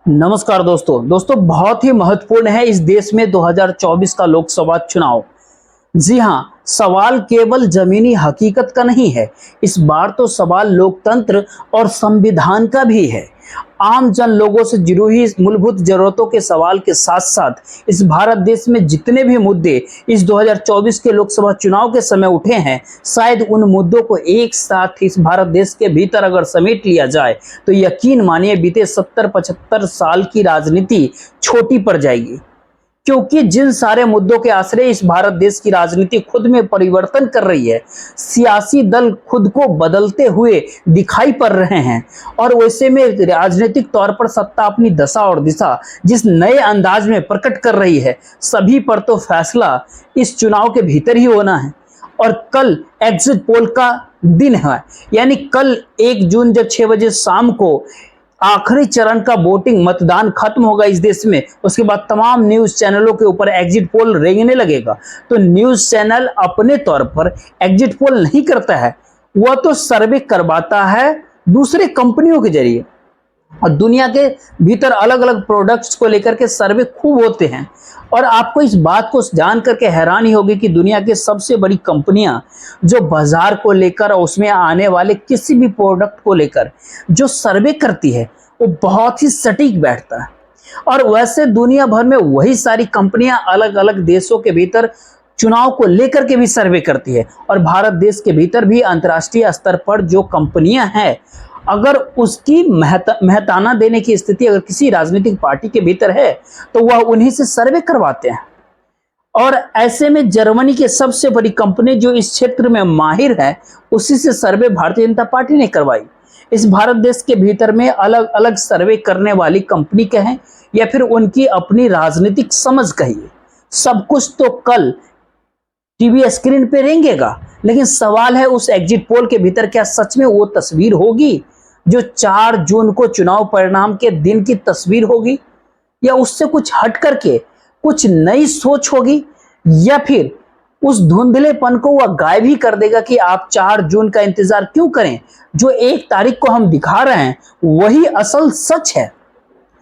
नमस्कार दोस्तों बहुत ही महत्वपूर्ण है इस देश में 2024 का लोकसभा चुनाव। जी हां, सवाल केवल जमीनी हकीकत का नहीं है। इस बार तो सवाल लोकतंत्र और संविधान का भी है। आम जन लोगों से जुड़ी हुई मूलभूत जरूरतों के सवाल के साथ साथ इस भारत देश में जितने भी मुद्दे इस 2024 के लोकसभा चुनाव के समय उठे हैं, शायद उन मुद्दों को एक साथ इस भारत देश के भीतर अगर समेट लिया जाए तो यकीन मानिए बीते 70-75 साल की राजनीति छोटी पड़ जाएगी। क्योंकि जिन सारे मुद्दों के आश्रय इस भारत देश की राजनीति खुद में परिवर्तन कर रही है, सियासी दल खुद को बदलते हुए दिखाई पड़ रहे हैं और वैसे में राजनीतिक तौर पर सत्ता अपनी दशा और दिशा जिस नए अंदाज में प्रकट कर रही है, सभी पर तो फैसला इस चुनाव के भीतर ही होना है। और कल एग्जिट पोल का दिन है, यानी कल 1 जून जब 6 बजे शाम को आखिरी चरण का वोटिंग मतदान खत्म होगा इस देश में, उसके बाद तमाम न्यूज चैनलों के ऊपर एग्जिट पोल रेंगने लगेगा। तो न्यूज चैनल अपने तौर पर एग्जिट पोल नहीं करता है, वह तो सर्वे करवाता है दूसरे कंपनियों के जरिए। और दुनिया के भीतर अलग अलग प्रोडक्ट्स को लेकर के सर्वे खूब होते हैं और आपको इस बात को जान करके हैरानी होगी कि दुनिया की सबसे बड़ी कंपनियां जो बाजार को लेकर और उसमें आने वाले किसी भी प्रोडक्ट को लेकर जो सर्वे करती है वो बहुत ही सटीक बैठता है। और वैसे दुनिया भर में वही सारी कंपनियां अलग अलग देशों के भीतर चुनाव को लेकर के भी सर्वे करती है। और भारत देश के भीतर भी अंतर्राष्ट्रीय स्तर पर जो कंपनियां हैं, अगर उसकी मेहताना देने की स्थिति अगर किसी राजनीतिक पार्टी के भीतर है तो वह उन्हीं से सर्वे करवाते हैं। और ऐसे में जर्मनी की सबसे बड़ी कंपनी जो इस क्षेत्र में माहिर है, उसी से सर्वे भारतीय जनता पार्टी ने करवाई। इस भारत देश के भीतर में अलग अलग सर्वे करने वाली कंपनी कहें या फिर उनकी अपनी राजनीतिक समझ कहिए, सब कुछ तो कल टीवी स्क्रीन पे रेंगेगा। लेकिन सवाल है उस एग्जिट पोल के भीतर क्या सच में वो तस्वीर होगी जो 4 जून को चुनाव परिणाम के दिन की तस्वीर होगी, या उससे कुछ हट करके कुछ नई सोच होगी, या फिर उस धुंधलेपन को वह गायब ही कर देगा कि आप 4 जून का इंतजार क्यों करें, जो 1 तारीख को हम दिखा रहे हैं वही असल सच है।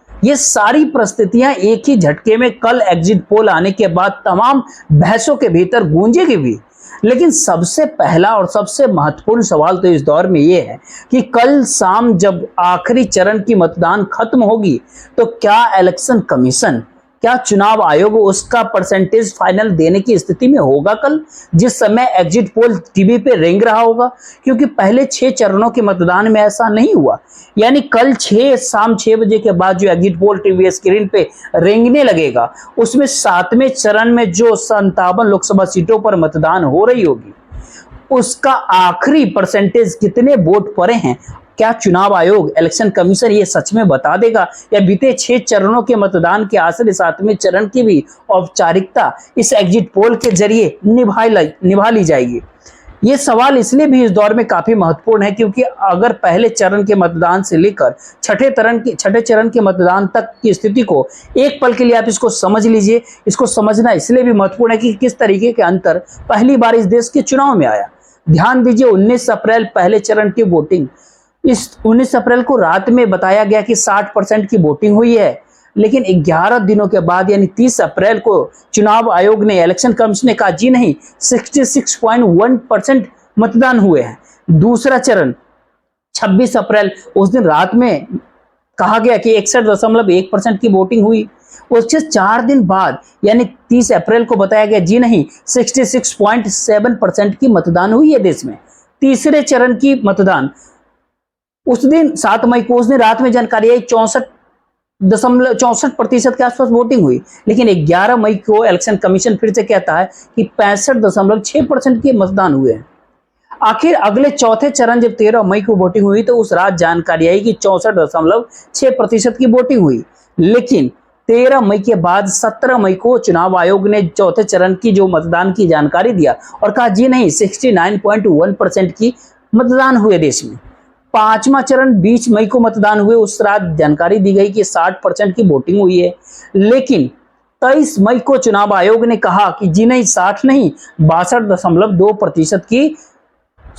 ये सारी परिस्थितियां एक ही झटके में कल एग्जिट पोल आने के बाद तमाम बहसों के भीतर गूंजेगी भी। लेकिन सबसे पहला और सबसे महत्वपूर्ण सवाल तो इस दौर में यह है कि कल शाम जब आखिरी चरण की मतदान खत्म होगी तो क्या इलेक्शन कमीशन, क्या चुनाव आयोग उसका परसेंटेज फाइनल देने की स्थिति में होगा कल, जिस समय एग्जिट पोल टीवी पे रेंग रहा होगा। क्योंकि पहले 6 चरणों के मतदान में ऐसा नहीं हुआ, यानी कल शाम 6 बजे के बाद जो एग्जिट पोल टीवी स्क्रीन पे रेंगने लगेगा, उसमें 7वें चरण में जो 57 लोकसभा सीटों पर मतदान हो रही होगी, उसका आखिरी परसेंटेज कितने वोट पड़े हैं, क्या चुनाव आयोग, इलेक्शन कमीशन ये सच में बता देगा, या बीते 6 चरणों के मतदान के आखिरी 7वें चरण की भी औपचारिकता इस एग्जिट पोल के जरिए निभा ली जाएगी। ये सवाल इसलिए भी इस दौर में काफी महत्वपूर्ण है क्योंकि अगर पहले चरण के मतदान से लेकर छठे चरण के मतदान तक की स्थिति को एक पल के लिए आप इसको समझ लीजिए। इसको समझना इसलिए भी महत्वपूर्ण है कि किस तरीके के अंतर पहली बार इस देश के चुनाव में आया। ध्यान दीजिए, 19 अप्रैल पहले चरण की वोटिंग, इस 19 अप्रैल को रात में बताया गया कि 60% की वोटिंग हुई है, लेकिन 11 दिनों के बाद यानी 30 अप्रैल को चुनाव आयोग ने, इलेक्शन कमीशन ने कहा जी नहीं, 66.1% मतदान हुए हैं। दूसरा चरण 26 अप्रैल, उस दिन रात में कहा गया कि 61.1% की वोटिंग हुई। उसके 4 दिन बाद यानी 30 अप्रैल को बताया गया जी नहीं, 66.7% की मतदान हुई है देश में। तीसरे चरण की मतदान उस दिन 7 मई को, उस दिन रात में जानकारी आई 64.64% के आसपास वोटिंग हुई। लेकिन 11 मई को इलेक्शन कमीशन फिर से कहता है कि 65.6% के मतदान हुए हैं। आखिर अगले चौथे चरण जब 13 मई को वोटिंग हुई तो उस रात जानकारी आई कि 64.6% की वोटिंग हुई। लेकिन 13 मई के बाद 17 मई को चुनाव आयोग ने चौथे चरण की जो मतदान की जानकारी दिया और कहा जी नहीं, 69.1% की मतदान हुए देश में। 5वां चरण 20 मई को मतदान हुए, उस रात जानकारी दी गई कि 60% की वोटिंग हुई है। लेकिन 23 मई को चुनाव आयोग ने कहा कि जी नहीं, 60 नहीं, 62.2% की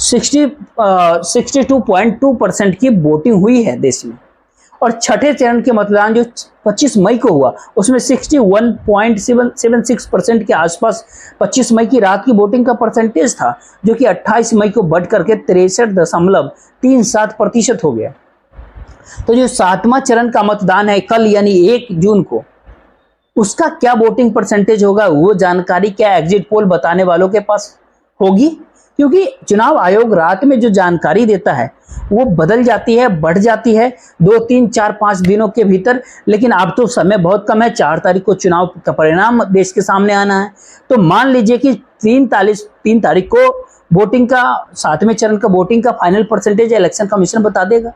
62.2% की वोटिंग हुई है देश में। और छठे चरण के मतदान जो 25 मई को हुआ उसमें 61.76% के आसपास 25 मई की रात की वोटिंग का परसेंटेज था, जो कि 28 मई को बढ़ करके 63.37% हो गया। तो जो 7वां चरण का मतदान है कल यानी 1 जून को, उसका क्या वोटिंग परसेंटेज होगा वो जानकारी क्या एग्जिट पोल बताने वालों के पास होगी? क्योंकि चुनाव आयोग रात में जो जानकारी देता है वो बदल जाती है, बढ़ जाती है 2, 3, 4, 5 दिनों के भीतर। लेकिन अब तो समय बहुत कम है, 4 तारीख को चुनाव का परिणाम देश के सामने आना है। तो मान लीजिए कि 3 तारीख को वोटिंग का 7वें चरण का वोटिंग का फाइनल परसेंटेज इलेक्शन कमीशन बता देगा।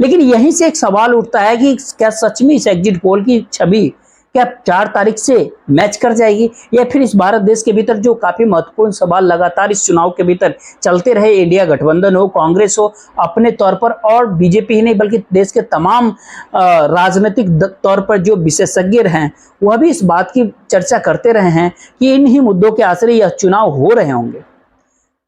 लेकिन यहीं से एक सवाल उठता है कि क्या सच में इस एग्जिट पोल की छवि क्या 4 तारीख से मैच कर जाएगी, या फिर इस भारत देश के भीतर जो काफी महत्वपूर्ण सवाल लगातार इस चुनाव के भीतर चलते रहे, इंडिया गठबंधन हो, कांग्रेस हो अपने तौर पर, और बीजेपी ही नहीं बल्कि देश के तमाम राजनीतिक तौर पर जो विशेषज्ञ हैं वह भी इस बात की चर्चा करते रहे हैं कि इन्हीं मुद्दों के आश्रय यह चुनाव हो रहे होंगे।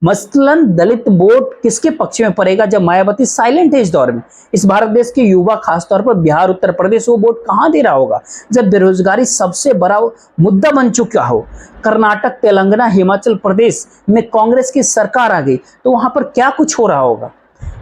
मसलन दलित वोट किसके पक्ष में पड़ेगा जब मायावती साइलेंट है इस दौर में? इस भारत देश के युवा खासतौर पर बिहार, उत्तर प्रदेश वो वोट कहां दे रहा होगा जब बेरोजगारी सबसे बड़ा मुद्दा बन चुका हो? कर्नाटक, तेलंगाना, हिमाचल प्रदेश में कांग्रेस की सरकार आ गई तो वहां पर क्या कुछ हो रहा होगा?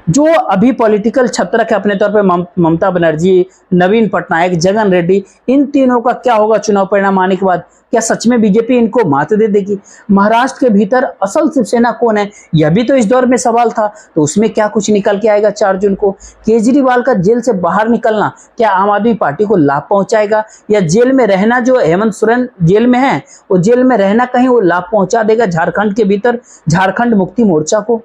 जो अभी पॉलिटिकल छत्रक है अपने तौर पे ममता बनर्जी, नवीन पटनायक, जगन रेड्डी, इन तीनों का क्या होगा चुनाव परिणाम आने के बाद? क्या सच में बीजेपी इनको मात दे देगी? महाराष्ट्र के भीतर असल शिवसेना कौन है, यह भी तो इस दौर में सवाल था। तो उसमें क्या कुछ निकल के आएगा 4 जून को? केजरीवाल का जेल से बाहर निकलना क्या आम आदमी पार्टी को लाभ पहुंचाएगा, या जेल में रहना, जो हेमंत सोरेन जेल में है वो जेल में रहना कहीं वो लाभ पहुंचा देगा झारखंड के भीतर झारखंड मुक्ति मोर्चा को?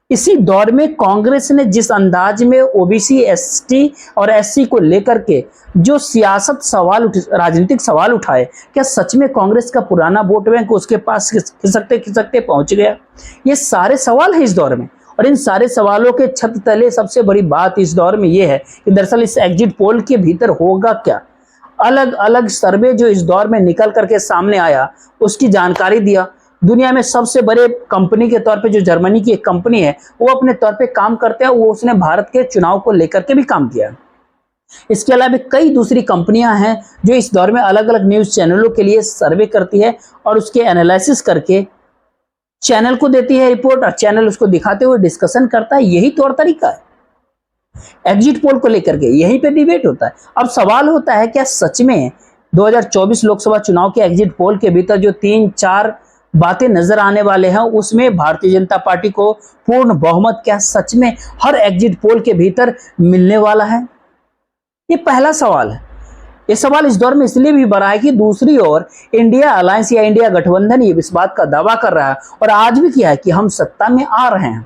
इसी दौर में कांग्रेस ने जिस अंदाज में ओबीसी, एसटी और एससी को लेकर के जो सियासत राजनीतिक सवाल उठाए, क्या सच में कांग्रेस का पुराना वोट बैंक उसके पास खिसकते पहुंच गया? ये सारे सवाल हैं इस दौर में, और इन सारे सवालों के छत तले सबसे बड़ी बात इस दौर में यह है कि दरअसल इस एग्जिट पोल के भीतर होगा क्या। अलग अलग सर्वे जो इस दौर में निकल करके सामने आया उसकी जानकारी दिया। दुनिया में सबसे बड़े कंपनी के तौर पे जो जर्मनी की एक कंपनी है वो अपने तौर पे काम करते हैं, वो उसने भारत के चुनाव को लेकर के भी काम किया। इसके अलावा कई दूसरी कंपनियां हैं जो इस दौर में अलग अलग न्यूज चैनलों के लिए सर्वे करती है और उसके एनालिसिस करके चैनल को देती है रिपोर्ट, और चैनल उसको दिखाते हुए डिस्कशन करता है। यही तौर तरीका है एग्जिट पोल को लेकर के, यहीं पे डिबेट होता है। अब सवाल होता है क्या सच में 2024 लोकसभा चुनाव के एग्जिट पोल के भीतर जो 3-4 बातें नजर आने वाले हैं उसमें भारतीय जनता पार्टी को पूर्ण बहुमत क्या सच में हर एग्जिट पोल के भीतर मिलने वाला है? ये पहला सवाल है। ये सवाल इस दौर में इसलिए भी बड़ा है कि दूसरी ओर इंडिया अलायंस या इंडिया गठबंधन ये इस बात का दावा कर रहा है और आज भी किया है कि हम सत्ता में आ रहे हैं,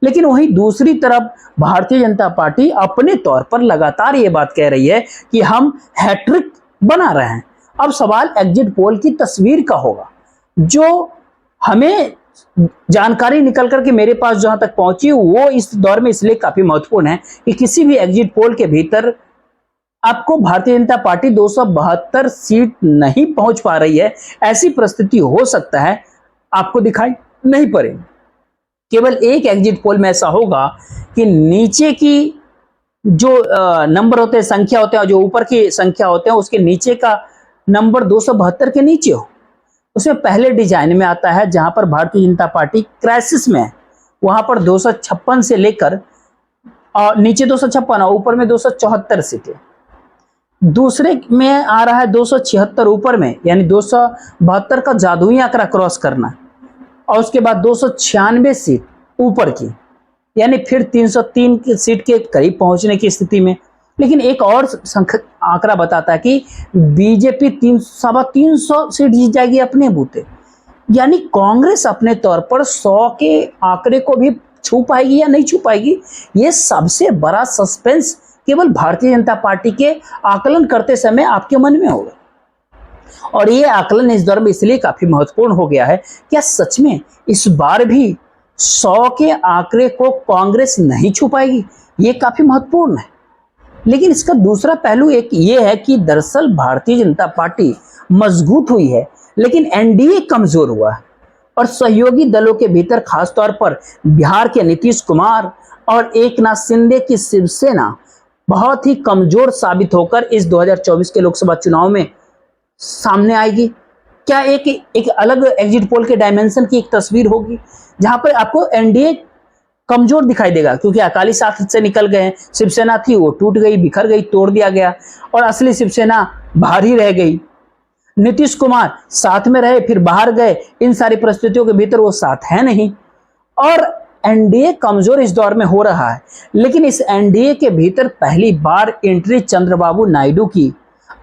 लेकिन वहीं दूसरी तरफ भारतीय जनता पार्टी अपने तौर पर लगातार ये बात कह रही है कि हम हैट्रिक बना रहे हैं। अब सवाल एग्जिट पोल की तस्वीर का होगा, जो हमें जानकारी निकल करके मेरे पास जहां तक पहुंची वो इस दौर में इसलिए काफी महत्वपूर्ण है कि किसी भी एग्जिट पोल के भीतर आपको भारतीय जनता पार्टी 272 सीट नहीं पहुंच पा रही है, ऐसी परिस्थिति हो सकता है आपको दिखाई नहीं पड़े। केवल एक एग्जिट पोल में ऐसा होगा कि नीचे की जो नंबर होते हैं, संख्या होते हैं, जो ऊपर की संख्या होते हैं उसके नीचे का नंबर 272 के नीचे हो। उसमें पहले डिजाइन में आता है जहां पर भारतीय जनता पार्टी क्राइसिस में है, वहां पर 256 से लेकर और नीचे 256 और ऊपर में 274 सीटें। दूसरे में आ रहा है 276 ऊपर में, यानी 272 का जादुई आंकड़ा क्रॉस करना, और उसके बाद 296 सीट ऊपर की, यानी फिर 303 की सीट के करीब पहुंचने की स्थिति में। लेकिन एक और आंकड़ा बताता है कि बीजेपी 300 सीट जीत जाएगी अपने बूते, यानी कांग्रेस अपने तौर पर 100 के आंकड़े को भी छू पाएगी या नहीं छू पाएगी, ये सबसे बड़ा सस्पेंस केवल भारतीय जनता पार्टी के आकलन करते समय आपके मन में होगा। और ये आकलन इस दौर में इसलिए काफी महत्वपूर्ण हो गया है, क्या सच में इस बार भी 100 के आंकड़े को कांग्रेस नहीं छू पाएगी? ये काफी महत्वपूर्ण है। लेकिन इसका दूसरा पहलू एक ये है कि दरअसल भारतीय जनता पार्टी मजबूत हुई है लेकिन एनडीए कमजोर हुआ है, और सहयोगी दलों के भीतर खासतौर पर बिहार के नीतीश कुमार और एकनाथ शिंदे की शिवसेना बहुत ही कमजोर साबित होकर इस 2024 के लोकसभा चुनाव में सामने आएगी? क्या एक अलग एग्जिट पोल के डायमेंशन की एक तस्वीर होगी जहां पर आपको एनडीए कमजोर दिखाई देगा, क्योंकि अकाली साथ से निकल गए हैं, शिवसेना थी वो टूट गई, बिखर गई, तोड़ दिया गया और असली शिवसेना बाहर ही रह गई। नीतीश कुमार साथ में रहे फिर बाहर गए, इन सारी परिस्थितियों के भीतर वो साथ है नहीं और एनडीए कमजोर इस दौर में हो रहा है। लेकिन इस एनडीए के भीतर पहली बार एंट्री चंद्रबाबू नायडू की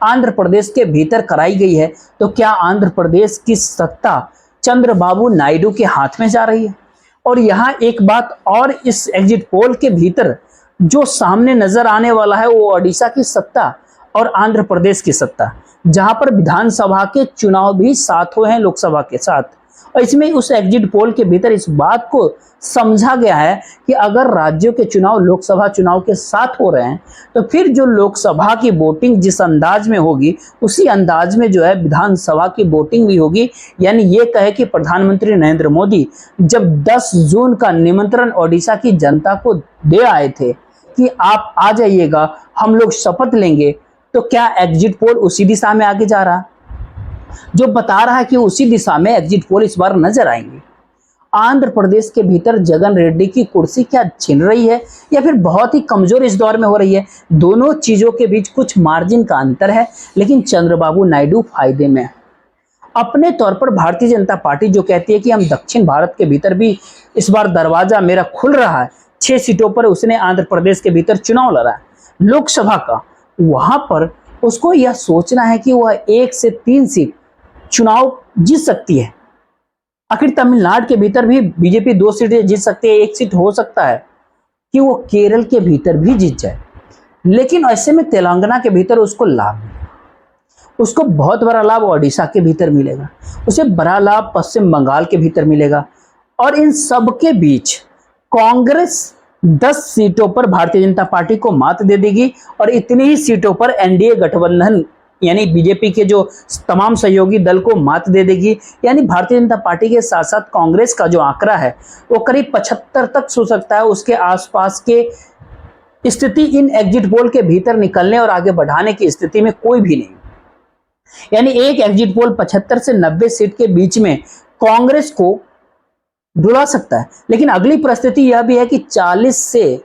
आंध्र प्रदेश के भीतर कराई गई है। तो क्या आंध्र प्रदेश की सत्ता चंद्रबाबू नायडू के हाथ में जा रही है? और यहां एक बात और इस एग्जिट पोल के भीतर जो सामने नजर आने वाला है वो ओडिशा की सत्ता और आंध्र प्रदेश की सत्ता, जहां पर विधानसभा के चुनाव भी साथ हुए हैं लोकसभा के साथ। और इसमें उस एग्जिट पोल के भीतर इस बात को समझा गया है कि अगर राज्यों के चुनाव लोकसभा चुनाव के साथ हो रहे हैं तो फिर जो लोकसभा की वोटिंग जिस अंदाज में होगी उसी अंदाज में जो है विधानसभा की वोटिंग भी होगी। यानी ये कहे कि प्रधानमंत्री नरेंद्र मोदी जब 10 जून का निमंत्रण ओडिशा की जनता को दे आए थे कि आप आ जाइएगा, हम लोग शपथ लेंगे, तो क्या एग्जिट पोल उसी दिशा में आगे जा रहा है? जो बता रहा है कि उसी दिशा में एग्जिट पोल इस बार नजर आएंगे। आंध्र प्रदेश के भीतर जगन रेड्डी की कुर्सी क्या छिन रही है या फिर बहुत ही कमजोर इस दौर में हो रही है? दोनों चीजों के बीच कुछ मार्जिन का अंतर है, लेकिन चंद्रबाबू नायडू फायदे में। अपने तौर पर भारतीय जनता पार्टी जो कहती है कि हम दक्षिण भारत के भीतर भी इस बार दरवाजा मेरा खुल रहा है, 6 सीटों पर उसने आंध्र प्रदेश के भीतर चुनाव लड़ा है लोकसभा का, वहां पर उसको यह सोचना है कि वह 1 से 3 सीट चुनाव जीत सकती है। आखिर तमिलनाडु के भीतर भी बीजेपी 2 सीटें जीत सकती है, 1 सीट हो सकता है कि वो केरल के भीतर भी जीत जाए। लेकिन ऐसे में तेलंगाना के भीतर उसको लाभ मिलेगा, उसको बहुत बड़ा लाभ ओडिशा के भीतर मिलेगा, उसे बड़ा लाभ पश्चिम बंगाल के भीतर मिलेगा। और इन सब के बीच कांग्रेस 10 सीटों पर भारतीय जनता पार्टी को मात दे देगी और इतनी ही सीटों पर एनडीए गठबंधन यानी बीजेपी के जो तमाम सहयोगी दल को मात दे देगी। यानी भारतीय जनता पार्टी के साथ साथ कांग्रेस का जो आंकड़ा है वो करीब 75 तक सो सकता है। उसके आसपास के स्थिति इन एग्जिट पोल के भीतर निकलने और आगे बढ़ाने की स्थिति में कोई भी नहीं। यानी एक एग्जिट पोल 75 से 90 सीट के बीच में कांग्रेस को डुला सकता है। लेकिन अगली परिस्थिति यह भी है कि 40 से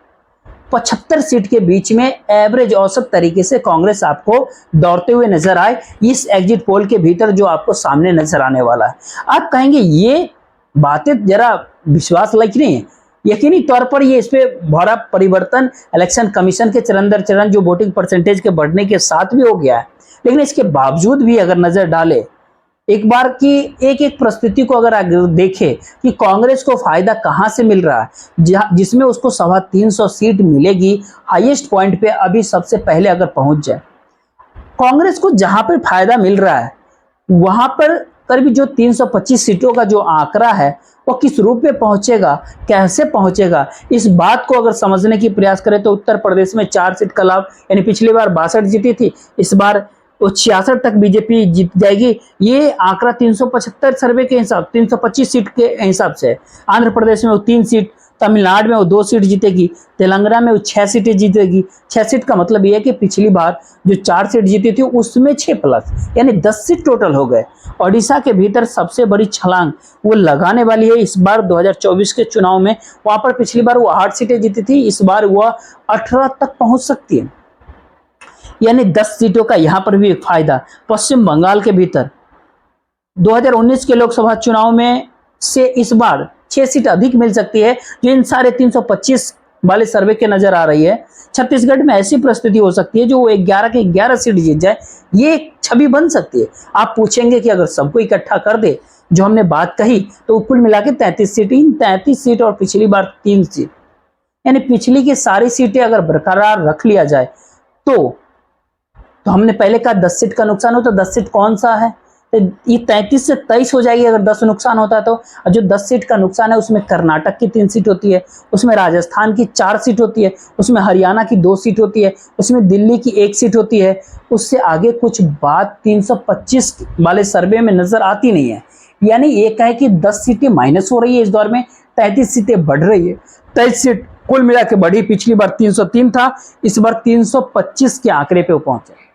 75 सीट के बीच में एवरेज औसत तरीके से कांग्रेस आपको दौड़ते हुए नजर आए इस एग्जिट पोल के भीतर जो आपको सामने नजर आने वाला है। आप कहेंगे ये बातें जरा विश्वास लायक नहीं है। यकीनी तौर पर ये इस पे बड़ा परिवर्तन इलेक्शन कमीशन के चरण दर चरण जो वोटिंग परसेंटेज के बढ़ने के साथ भी हो गया है। लेकिन इसके बावजूद भी अगर नजर डाले एक बार की एक परिस्थिति को अगर देखें कि कांग्रेस को फायदा कहां से मिल रहा है, जिसमें उसको 350 सीट मिलेगी हाईएस्ट पॉइंट पे अभी सबसे पहले अगर पहुंच जाए। कांग्रेस को जहां पर फायदा मिल रहा है वहां पर करीब जो 325 सीटों का जो आंकड़ा है वो किस रूप में पहुंचेगा, कैसे पहुंचेगा, इस बात को अगर समझने की प्रयास करें तो उत्तर प्रदेश में 4 सीट का लाभ, यानी पिछली बार 62 जीती थी, इस बार वो 66 तक बीजेपी जीत जाएगी। ये आंकड़ा 375 सर्वे के हिसाब 325 सीट के हिसाब से। आंध्र प्रदेश में वो 3 सीट, तमिलनाडु में वो 2 सीट जीतेगी, तेलंगाना में वो 6 सीटें जीतेगी। 6 सीट का मतलब ये है कि पिछली बार जो 4 सीट जीती थी उसमें 6 प्लस यानी 10 सीट टोटल हो गए। ओडिशा के भीतर सबसे बड़ी छलांग वो लगाने वाली है इस बार 2024 के चुनाव में। वहां पर पिछली बार वो 8 सीटें जीती थी, इस बार वह 18 तक पहुंच सकती है, यानी 10 सीटों का यहां पर भी एक फायदा। पश्चिम बंगाल के भीतर 2019 के लोकसभा चुनाव में से इस बार 6 सीट अधिक मिल सकती है, जो इन सारे 325 वाले सर्वे के नजर आ रही है। छत्तीसगढ़ में ऐसी परिस्थिति हो सकती है जो वो 11 के 11 सीट जीत जाए, ये एक छवि बन सकती है। आप पूछेंगे कि अगर सबको इकट्ठा कर दे जो हमने बात कही तो कुल मिला के 33 सीट, 33 सीट और पिछली बार 3 सीट, यानी पिछली की सारी सीटें अगर बरकरार रख लिया जाए तो हमने पहले कहा 10 सीट का नुकसान हो, तो 10 सीट कौन सा है? तो ये 33 से 23 हो जाएगी अगर 10 नुकसान होता है तो। जो 10 सीट का नुकसान है उसमें कर्नाटक की 3 सीट होती है, उसमें राजस्थान की 4 सीट होती है, उसमें हरियाणा की 2 सीट होती है, उसमें दिल्ली की 1 सीट होती है। उससे आगे कुछ बात 325 वाले सर्वे में नजर आती नहीं है। यानी ये कहे कि 10 सीटें माइनस हो रही है इस दौर में, 33 सीटें बढ़ रही है, 23 सीट कुल मिला के बढ़ी। पिछली बार 303 था, इस बार 325 के आंकड़े पे पहुंचे।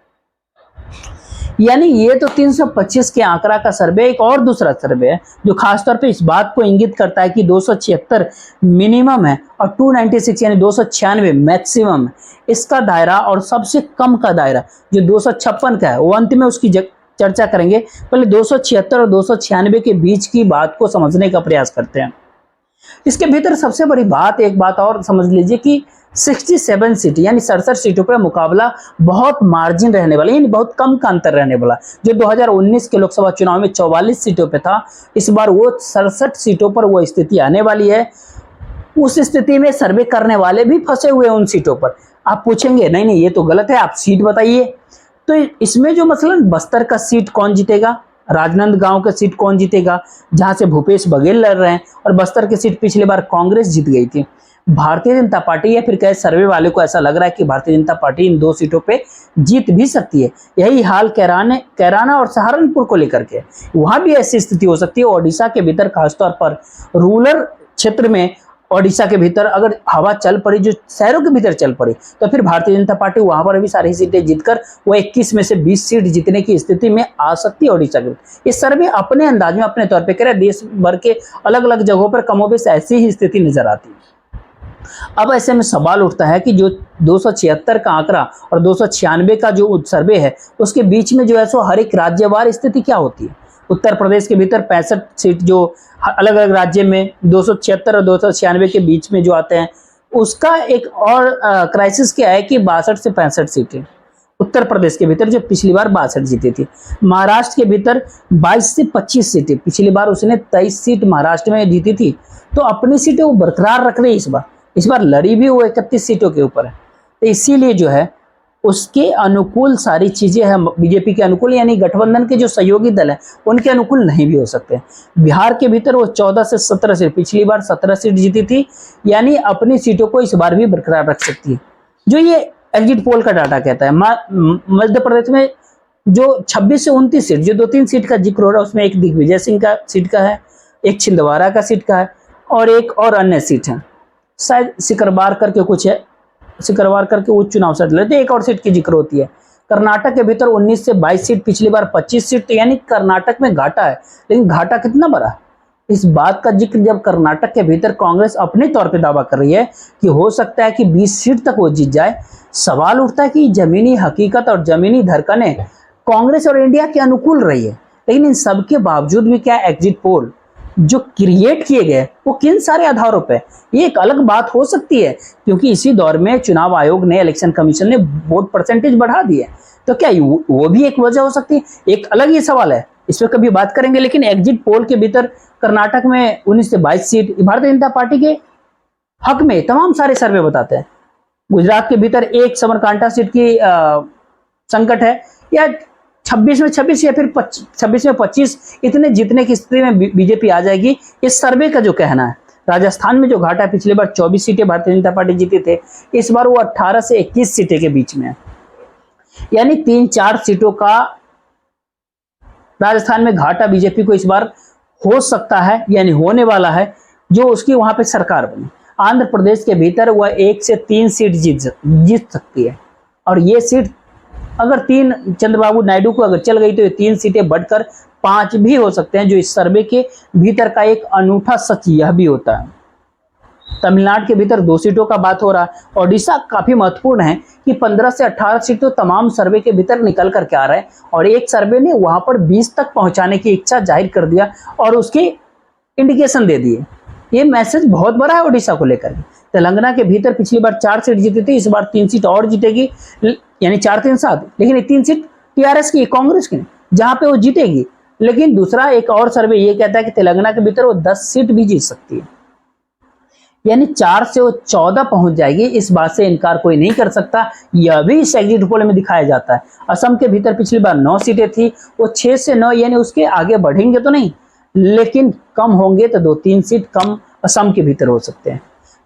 यानी ये तो 325 के आंकड़ा का सर्वे एक और दूसरा सर्वे है जो खासतौर पे इस बात को इंगित करता है कि 276 मिनिमम है और 296 यानी 296 मैक्सिमम है इसका दायरा, और सबसे कम का दायरा जो 256 का है वो अंत में उसकी चर्चा करेंगे। पहले 276 और 296 के बीच की बात को समझने का प्रयास करते हैं। इसके भीतर सबसे बड़ी बात, एक बात और समझ लीजिए कि 67 सीट यानी 67 सीटों पर मुकाबला बहुत मार्जिन रहने वाला, यानी बहुत कम का अंतर रहने वाला। जो 2019 के लोकसभा चुनाव में 44 सीटों पे था, इस बार वो 67 सीटों पर वो स्थिति आने वाली है। उस स्थिति में सर्वे करने वाले भी फंसे हुए हैं उन सीटों पर। आप पूछेंगे नहीं नहीं ये तो गलत है, आप सीट बताइए। तो इसमें जो मसलन बस्तर का सीट कौन जीतेगा, राजनांदगांव का सीट कौन जीतेगा जहां से भूपेश बघेल लड़ रहे हैं, और बस्तर की सीट पिछली बार कांग्रेस जीत गई थी। भारतीय जनता पार्टी या फिर कई सर्वे वाले को ऐसा लग रहा है कि भारतीय जनता पार्टी इन 2 सीटों पे जीत भी सकती है। यही हाल कैराना और सहारनपुर को लेकर के, वहां भी ऐसी स्थिति हो सकती है। ओडिशा के भीतर खासतौर पर रूरल क्षेत्र में, ओडिशा के भीतर अगर हवा चल पड़ी, जो शहरों के भीतर चल पड़ी, तो फिर भारतीय जनता पार्टी वहां पर भी सारी सीटें जीतकर वो 21 में से 20 सीट जीतने की स्थिति में आ सकती है ओडिशा के। ये सर्वे अपने अंदाज में अपने तौर पे कह रहे, देश भर के अलग अलग जगहों पर कमोबेश ऐसी ही स्थिति नजर आती है। अब ऐसे में सवाल उठता है कि जो 276 का आंकड़ा और 296 का जो सर्वे है उसके बीच में जो है सो हर एक राज्यवार स्थिति क्या होती है। उत्तर प्रदेश के भीतर 65 सीट जो अलग अलग राज्य में 276 और 296 के बीच में जो आते हैं, उसका एक और क्राइसिस क्या है कि 62 से 65 सीटें उत्तर प्रदेश के भीतर जो पिछली बार 62 जीती थी। महाराष्ट्र के भीतर 22 से 25 सीटें, पिछली बार उसने 23 सीट महाराष्ट्र में जीती थी, तो अपनी सीटें वो बरकरार रख रही है। इस बार लड़ी भी वो 31 सीटों के ऊपर है। तो इसीलिए जो है उसके अनुकूल सारी चीजें हैं बीजेपी के अनुकूल, यानी गठबंधन के जो सहयोगी दल है उनके अनुकूल नहीं भी हो सकते। बिहार के भीतर वो 14 से 17 सीट, पिछली बार 17 सीट जीती थी, यानी अपनी सीटों को इस बार भी बरकरार रख सकती है। जो ये एग्जिट पोल का डाटा कहता है। मध्य प्रदेश में जो 26 से 29 सीट, जो 2-3 सीट का जिक्र हो रहा है, उसमें एक दिग्विजय सिंह का सीट का है, एक छिंदवाड़ा का सीट का है और एक और अन्य सीट है, शायद सिकरवार करके कुछ है, सिकरवार करके वो चुनाव से लड़ते, एक और सीट की जिक्र होती है। कर्नाटक के भीतर 19 से 22 सीट, पिछली बार 25 सीट, तो यानी कर्नाटक में घाटा है। लेकिन घाटा कितना बड़ा है, इस बात का जिक्र जब कर्नाटक के भीतर कांग्रेस अपने तौर पे दावा कर रही है कि हो सकता है कि 20 सीट तक वो जीत जाए, सवाल उठता है कि जमीनी हकीकत और जमीनी धड़कनें कांग्रेस और इंडिया के अनुकूल रही है। लेकिन इन सबके बावजूद भी क्या एग्जिट पोल जो क्रिएट किए गए वो किन सारे आधारों पे, ये एक अलग बात हो सकती है, क्योंकि इसी दौर में चुनाव आयोग ने, इलेक्शन कमीशन ने वोट परसेंटेज बढ़ा दी है, तो क्या वो भी एक वजह हो सकती है। एक अलग ये सवाल है, इस पर कभी बात करेंगे। लेकिन एग्जिट पोल के भीतर कर्नाटक में 19 से 22 सीट भारतीय जनता पार्टी के हक में तमाम सारे सर्वे बताते हैं। गुजरात के भीतर एक समरकांटा सीट की संकट है, या 26 में 26 या फिर 26 में 25 इतने जीतने की स्थिति में बीजेपी आ जाएगी, इस सर्वे का जो कहना है। राजस्थान में जो घाटा है, पिछली बार 24 सीटें भारतीय जनता पार्टी जीती थे, इस बार वो 18 से 21 सीटें के बीच में है, यानी 3-4 सीटों का राजस्थान में घाटा बीजेपी को इस बार हो सकता है, यानी होने वाला है, जो उसकी वहां पे सरकार बनी। आंध्र प्रदेश के भीतर वह 1 से 3 सीट जीत सकती है, और ये सीट अगर 3 चंद्रबाबू नायडू को अगर चल गई तो ये 3 सीटें बढ़कर 5 भी हो सकते हैं, जो इस सर्वे के भीतर का एक अनूठा सच यह भी होता है। तमिलनाडु के भीतर 2 सीटों का बात हो रहा है। ओडिशा काफी महत्वपूर्ण है कि 15 से 18 सीट तो तमाम सर्वे के भीतर निकल करके आ रहे हैं, और एक सर्वे ने वहां पर 20 तक पहुंचाने की इच्छा जाहिर कर दिया और उसकी इंडिकेशन दे दिए। ये मैसेज बहुत बड़ा है ओडिशा को लेकर। तेलंगाना के भीतर पिछली बार 4 सीट जीती थी, इस बार 3 सीट और जीतेगी, यानी 4-3-7, लेकिन ये 3 सीट टीआरएस की, कांग्रेस की, जहां पे वो जीतेगी। लेकिन दूसरा एक और सर्वे ये कहता है कि तेलंगाना के भीतर वो 10 सीट भी जीत सकती है, यानी 4 से वो 14 पहुंच जाएगी। इस बात से इनकार कोई नहीं कर सकता, यह भी इस एग्जिट पोल में दिखाया जाता है। असम के भीतर पिछली बार 9 सीटें थी, वो 6 से 9, यानी उसके आगे बढ़ेंगे तो नहीं, लेकिन कम होंगे तो 2-3 सीट कम असम के भीतर हो सकते हैं।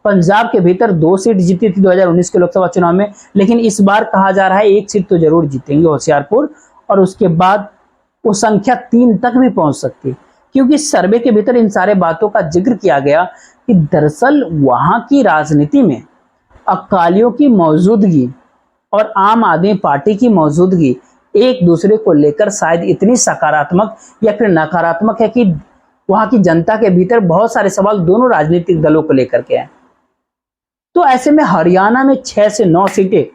पंजाब के भीतर 2 सीट जीती थी 2019 के लोकसभा चुनाव में, लेकिन इस बार कहा जा रहा है 1 सीट तो जरूर जीतेंगे, होशियारपुर, और उसके बाद वो संख्या 3 तक भी पहुंच सकती है, क्योंकि सर्वे के भीतर इन सारे बातों का जिक्र किया गया कि दरअसल वहां की राजनीति में अकालियों की मौजूदगी और आम आदमी पार्टी की मौजूदगी एक दूसरे को लेकर शायद इतनी सकारात्मक या फिर नकारात्मक है कि वहां की जनता के भीतर बहुत सारे सवाल दोनों राजनीतिक दलों को लेकर के हैं। तो ऐसे में हरियाणा में 6 से 9 सीटें,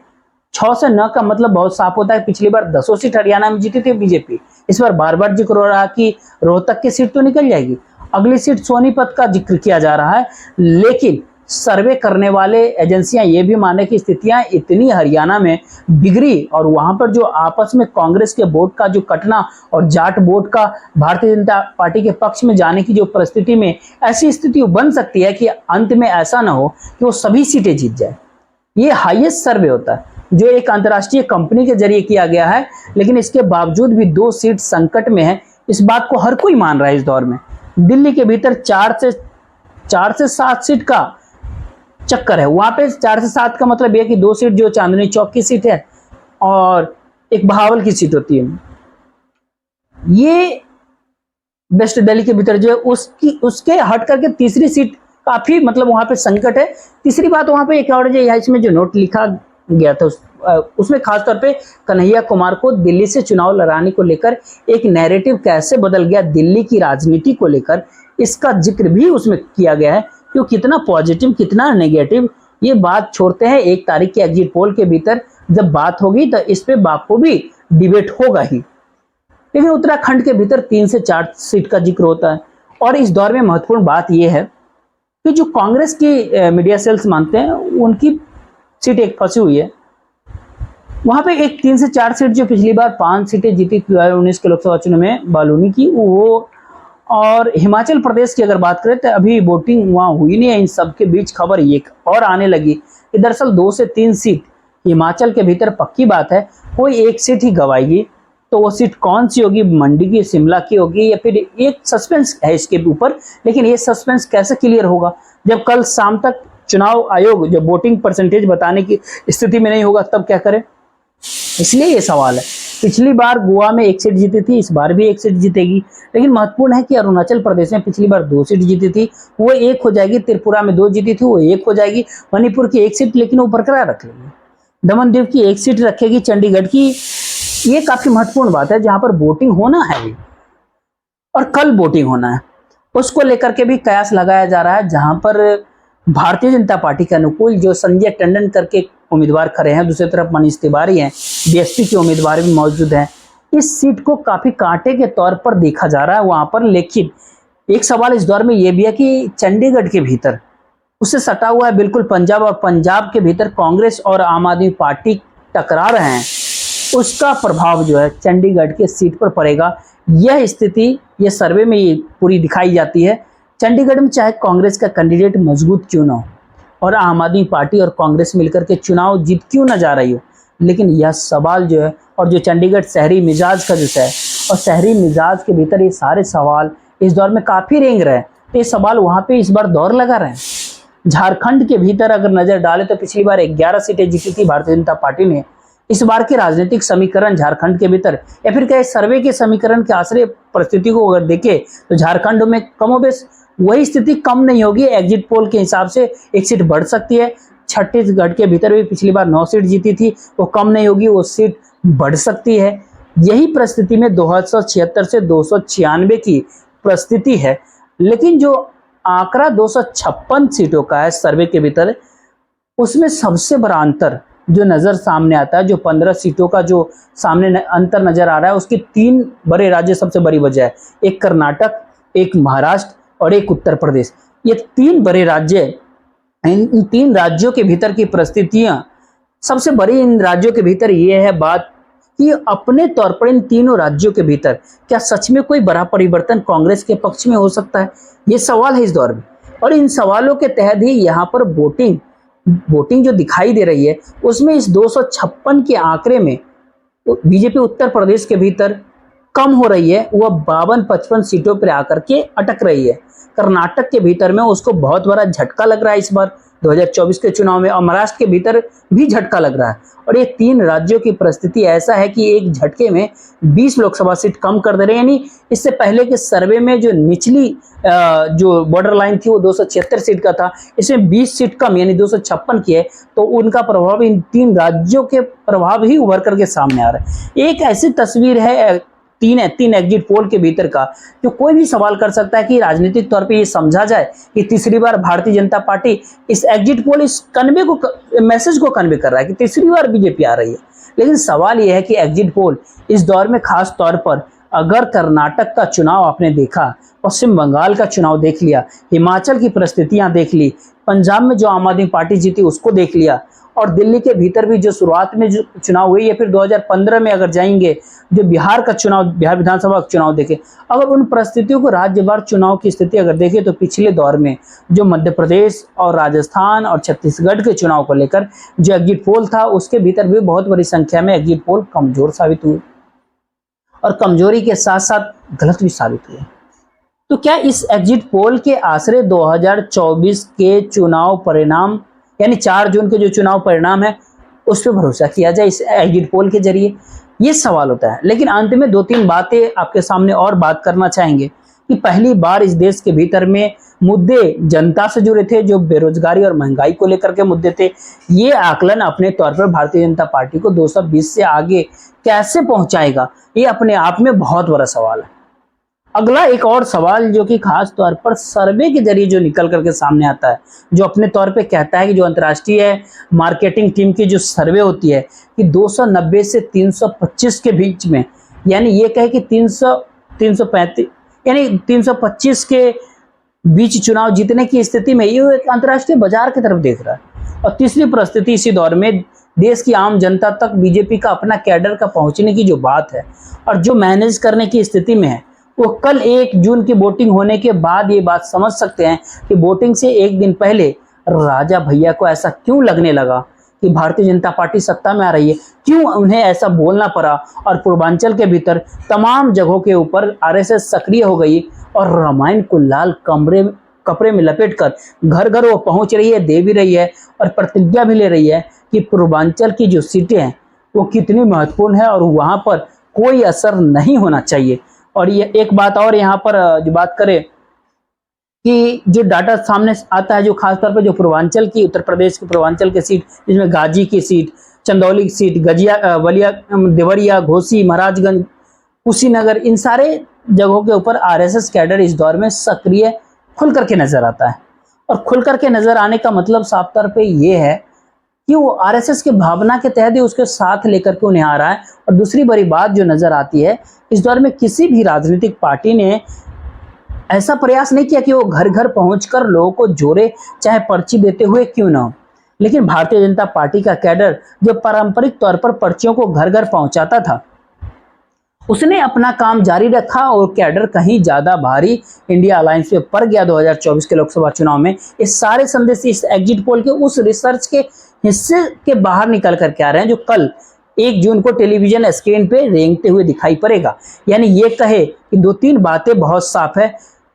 6 से 9 का मतलब बहुत साफ होता है। पिछली बार 10 सीट हरियाणा में जीती थी बीजेपी, इस बार बार बार जिक्र हो रहा कि रोहतक की सीट तो निकल जाएगी, अगली सीट सोनीपत का जिक्र किया जा रहा है। लेकिन सर्वे करने वाले एजेंसियां ये भी माने कि स्थितियां इतनी हरियाणा में बिगड़ी और वहां पर जो आपस में कांग्रेस के वोट का जो कटना और जाट वोट का भारतीय जनता पार्टी के पक्ष में जाने की जो परिस्थिति में ऐसी स्थिति बन सकती है कि अंत में ऐसा ना हो कि वो सभी सीटें जीत जाए। ये हाईएस्ट सर्वे होता है जो एक अंतर्राष्ट्रीय कंपनी के जरिए किया गया है, लेकिन इसके बावजूद भी 2 सीट संकट में है। इस बात को हर कोई मान रहा है इस दौर में। दिल्ली के भीतर 4 से 7 सीट का चक्कर है। वहां पे 4 से 7 का मतलब यह कि 2 सीट जो चांदनी चौक की सीट है और एक बहावल की सीट होती है। ये वेस्ट दिल्ली के भीतर जो है उसके हट करके तीसरी सीट काफी मतलब वहां पे संकट है। तीसरी बात वहां पे एक और जो इसमें जो नोट लिखा गया था उसमें खासतौर पे कन्हैया कुमार को दिल्ली से चुनाव लड़ाने को लेकर एक नैरेटिव कैसे बदल गया दिल्ली की राजनीति को लेकर, इसका जिक्र भी उसमें किया गया है कि वो कितना पॉजिटिव कितना नेगेटिव। ये बात छोड़ते हैं 1 तारीख के एग्जिट पोल के भीतर जब बात होगी तो इस पे बापू भी डिबेट होगा ही। लेकिन उत्तराखंड के भीतर 3 से 4 सीट का जिक्र होता है। और इस दौर में महत्वपूर्ण बात यह है कि जो कांग्रेस की मीडिया सेल्स मानते हैं उनकी सीट एक फंसी हुई है। वहां पे एक 3 से 4 सीट जो पिछली बार 5 सीटें जीती 2019 के लोकसभा चुनाव में बालूनी की, वो और हिमाचल प्रदेश की अगर बात करें तो अभी वोटिंग वहां हुई नहीं है। इन सब के बीच खबर एक और आने लगी कि दरअसल 2 से 3 सीट हिमाचल के भीतर पक्की बात है कोई एक सीट ही गवाएगी। तो वो सीट कौन सी होगी, मंडी की, शिमला की होगी या फिर एक सस्पेंस है इसके ऊपर। लेकिन ये सस्पेंस कैसे क्लियर होगा जब कल शाम तक चुनाव आयोग जब वोटिंग परसेंटेज बताने की स्थिति में नहीं होगा, तब क्या करें। इसलिए ये सवाल है। पिछली बार गोवा में 1 सीट जीती थी, इस बार भी 1 सीट जीतेगी। लेकिन महत्वपूर्ण है कि अरुणाचल प्रदेश में पिछली बार 2 सीट जीती थी, वो 1 हो जाएगी। त्रिपुरा में 2 जीती थी, वो 1 हो जाएगी। मणिपुर की 1 सीट लेकिन वो बरकरार रख लेगी। दमन दीव की 1 सीट रखेगी। चंडीगढ़ की, ये काफी महत्वपूर्ण बात है जहां पर वोटिंग होना है और कल वोटिंग होना है, उसको लेकर के भी कयास लगाया जा रहा है। जहां पर भारतीय जनता पार्टी के अनुकूल जो संजय टंडन करके उम्मीदवार खड़े हैं, दूसरी तरफ मनीष तिवारी हैं, बीएसपी के उम्मीदवार भी मौजूद हैं। इस सीट को काफी कांटे के तौर पर देखा जा रहा है वहां पर। लेकिन एक सवाल इस दौर में यह भी है कि चंडीगढ़ के भीतर उससे सटा हुआ है बिल्कुल पंजाब, और पंजाब के भीतर कांग्रेस और आम आदमी पार्टी टकरा रहे हैं। उसका प्रभाव जो है चंडीगढ़ के सीट पर पड़ेगा। यह स्थिति यह सर्वे में ये पूरी दिखाई जाती है। चंडीगढ़ में चाहे कांग्रेस का कैंडिडेट मजबूत क्यों ना हो और आम आदमी पार्टी और कांग्रेस मिलकर के चुनाव जीत क्यों ना जा रही हो, लेकिन यह सवाल जो है, और जो चंडीगढ़ शहरी मिजाज का जो है, और शहरी मिजाज के भीतर ये सारे सवाल इस दौर में काफी रेंग रहे हैं। तो ये सवाल वहां पे इस बार दौर लगा रहे हैं। झारखंड के भीतर अगर नजर डाले तो पिछली बार 11 सीटें जीती थी भारतीय जनता पार्टी ने। इस बार के राजनीतिक समीकरण झारखंड के भीतर या फिर क्या सर्वे के समीकरण के आश्रय परिस्थिति को अगर देखे तो झारखंड में कमोबेश वही स्थिति कम नहीं होगी। एग्जिट पोल के हिसाब से 1 सीट बढ़ सकती है। छत्तीसगढ़ के भीतर भी पिछली बार 9 सीट जीती थी, वो कम नहीं होगी, वो सीट बढ़ सकती है। यही परिस्थिति में 276 से 296 की परिस्थिति है। लेकिन जो आंकड़ा 256 सीटों का है सर्वे के भीतर, उसमें सबसे बड़ा अंतर जो नजर सामने आता है, जो 15 सीटों का जो सामने अंतर नजर आ रहा है, उसकी 3 बड़े राज्य सबसे बड़ी वजह है। एक कर्नाटक, एक महाराष्ट्र और एक उत्तर प्रदेश। ये 3 बड़े राज्य, इन 3 राज्यों के भीतर की परिस्थितियां सबसे बड़ी। इन राज्यों के भीतर ये है बात कि अपने तौर पर इन तीनों राज्यों के भीतर क्या सच में कोई बड़ा परिवर्तन कांग्रेस के पक्ष में हो सकता है, ये सवाल है इस दौर में। और इन सवालों के तहत ही यहाँ पर वोटिंग जो दिखाई दे रही है, उसमें इस 256 के आंकड़े में बीजेपी उत्तर प्रदेश के भीतर कम हो रही है, वह 52-55 सीटों पर आकर के अटक रही है। कर्नाटक के भीतर में उसको बहुत बड़ा झटका लग रहा है इस बार, 2024 के चुनाव में, और महाराष्ट्र के भीतर भी झटका लग रहा है। और ये 3 राज्यों की परिस्थिति ऐसा है कि एक झटके में 20 लोकसभा सीट कम कर दे रहे हैं। यानी इससे पहले के सर्वे में जो निचली जो बॉर्डर लाइन थी वो 276 सीट का था, इसमें 20 सीट कम यानी 256 की है। तो उनका प्रभाव, इन 3 राज्यों के प्रभाव ही उभर करके सामने आ रहा है। एक ऐसी तस्वीर है तीन एग्जिट पोल के भीतर का, जो कोई भी सवाल कर सकता है कि राजनीतिक तौर पे ये समझा जाए कि तीसरी बार भारतीय जनता पार्टी, इस एग्जिट पोल इस कन्वे को, मैसेज को कन्वे कर रहा है कि तीसरी बार बीजेपी आ रही है। लेकिन सवाल यह है कि एग्जिट पोल इस दौर में, खास तौर पर अगर कर्नाटक का चुनाव आपने देखा, पश्चिम बंगाल का चुनाव देख लिया, हिमाचल की परिस्थितियां देख ली, पंजाब में जो आम आदमी पार्टी जीती उसको देख लिया, और दिल्ली के भीतर भी जो शुरुआत में जो चुनाव हुई, या फिर 2015 में अगर जाएंगे, जो बिहार का चुनाव, बिहार विधानसभा का चुनाव देखें, अगर उन परिस्थितियों को राज्यवार चुनाव की स्थिति अगर देखें, तो पिछले दौर में जो मध्य प्रदेश और राजस्थान और छत्तीसगढ़ के चुनाव को लेकर जो एग्जिट पोल था, उसके भीतर भी बहुत बड़ी संख्या में एग्जिट पोल कमजोर साबित हुए, और कमजोरी के साथ साथ गलत भी साबित हुए। तो क्या इस एग्जिट पोल के आसरे 2024 के चुनाव परिणाम, यानी 4 जून के जो चुनाव परिणाम है, उस पर भरोसा किया जाए इस एग्जिट पोल के जरिए? ये सवाल होता है। लेकिन अंत में 2-3 बातें आपके सामने और बात करना चाहेंगे कि पहली बार इस देश के भीतर में मुद्दे जनता से जुड़े थे, जो बेरोजगारी और महंगाई को लेकर के मुद्दे थे। ये आकलन अपने तौर पर भारतीय जनता पार्टी को 220 से आगे कैसे पहुंचाएगा, ये अपने आप में बहुत बड़ा सवाल है। अगला एक और सवाल जो कि खास तौर पर सर्वे के जरिए जो निकल करके सामने आता है, जो अपने तौर पे कहता है कि जो अंतर्राष्ट्रीय मार्केटिंग टीम की जो सर्वे होती है कि 290 से 325 के बीच में, यानी ये कहे कि 335 यानी 325 के बीच चुनाव जीतने की स्थिति में, ये एक अंतर्राष्ट्रीय बाजार की तरफ देख रहा है। और तीसरी परिस्थिति, इसी दौर में देश की आम जनता तक बीजेपी का अपना कैडर का पहुंचने की जो बात है और जो मैनेज करने की स्थिति में है, वो कल 1 जून की वोटिंग होने के बाद ये बात समझ सकते हैं कि वोटिंग से 1 दिन पहले राजा भैया को ऐसा क्यों लगने लगा कि भारतीय जनता पार्टी सत्ता में आ रही है, क्यों उन्हें ऐसा बोलना पड़ा। और पूर्वांचल के भीतर तमाम जगहों के ऊपर आरएसएस सक्रिय हो गई और रामायण को लाल कपड़े में लपेटकर घर घर वो पहुंच रही है, दे भी रही है और प्रतिज्ञा भी ले रही है कि पूर्वांचल की जो सीटें हैं वो कितनी महत्वपूर्ण है और वहां पर कोई असर नहीं होना चाहिए। और ये एक बात और यहाँ पर जो बात करें कि जो डाटा सामने आता है, जो खासतौर पर जो पूर्वांचल की, उत्तर प्रदेश के पूर्वांचल की सीट, जिसमें गाजी की सीट, चंदौली की सीट, बलिया, देवरिया, घोसी, महाराजगंज, कुशीनगर, इन सारे जगहों के ऊपर आरएसएस कैडर इस दौर में सक्रिय खुल करके नजर आता है। और खुल करके नजर आने का मतलब साफ तौर पे ये है कि वो आरएसएस के भावना के तहत ही उसके साथ लेकर के उन्हें आ रहा है। और दूसरी बड़ी बात जो नजर आती है, इस दौर में किसी भी राजनीतिक पार्टी ने ऐसा प्रयास नहीं किया कि वो घर घर पहुंचकर लोगों को जोड़े, चाहे पर्ची देते हुए क्यों ना हो। लेकिन भारतीय जनता पार्टी का कैडर जो पारंपरिक तौर पर पर्चियों को घर घर पहुंचाता था, उसने अपना काम जारी रखा और कैडर कहीं ज्यादा भारी इंडिया अलायंस पे पड़ गया 2024 के लोकसभा चुनाव में। इस सारे संदेश इस एग्जिट पोल के उस रिसर्च के हिस्से के बाहर निकल करके आ रहे हैं, जो कल 1 जून को टेलीविजन स्क्रीन पे रेंगते हुए दिखाई पड़ेगा। यानी ये कहे कि 2-3 बातें बहुत साफ है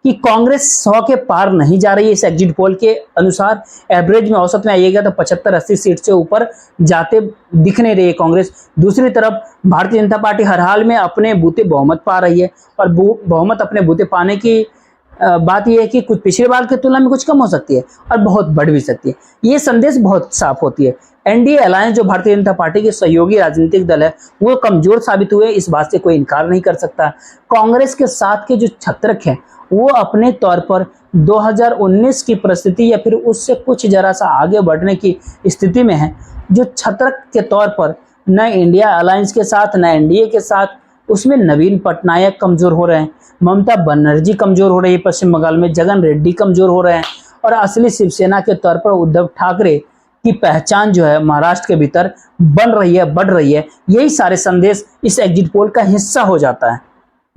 कि कांग्रेस 100 के पार नहीं जा रही है। इस एग्जिट पोल के अनुसार एवरेज में, औसत में आइएगा तो 75-80 सीट से ऊपर जाते दिख नहीं रही है कांग्रेस। दूसरी तरफ भारतीय जनता पार्टी हर हाल में अपने बूते बहुमत पा रही है, और बहुमत अपने बूते पाने की बात यह है कि कुछ पिछले बार की तुलना में कुछ कम हो सकती है और बहुत बढ़ भी सकती है। ये संदेश बहुत साफ होती है। एनडीए अलायंस जो भारतीय जनता पार्टी के सहयोगी राजनीतिक दल है, वो कमजोर साबित हुए, इस बात से कोई इनकार नहीं कर सकता। कांग्रेस के साथ के जो छत्रक हैं, वो अपने तौर पर 2019 की परिस्थिति या फिर उससे कुछ जरा सा आगे बढ़ने की स्थिति में है। जो छत्रक के तौर पर न इंडिया अलायंस के साथ, न एनडीए के साथ, उसमें नवीन पटनायक कमजोर हो रहे हैं, ममता बनर्जी कमजोर हो रही है पश्चिम बंगाल में, जगन रेड्डी कमजोर हो रहे हैं, और असली शिवसेना के तौर पर उद्धव ठाकरे की पहचान जो है महाराष्ट्र के भीतर बन रही है, बढ़ रही है। यही सारे संदेश इस एग्जिट पोल का हिस्सा हो जाता है।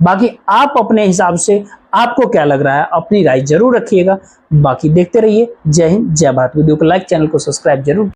बाकी आप अपने हिसाब से आपको क्या लग रहा है, अपनी राय जरूर रखिएगा। बाकी देखते रहिए। जय हिंद, जय भारत। वीडियो को लाइक, चैनल को सब्सक्राइब जरूर।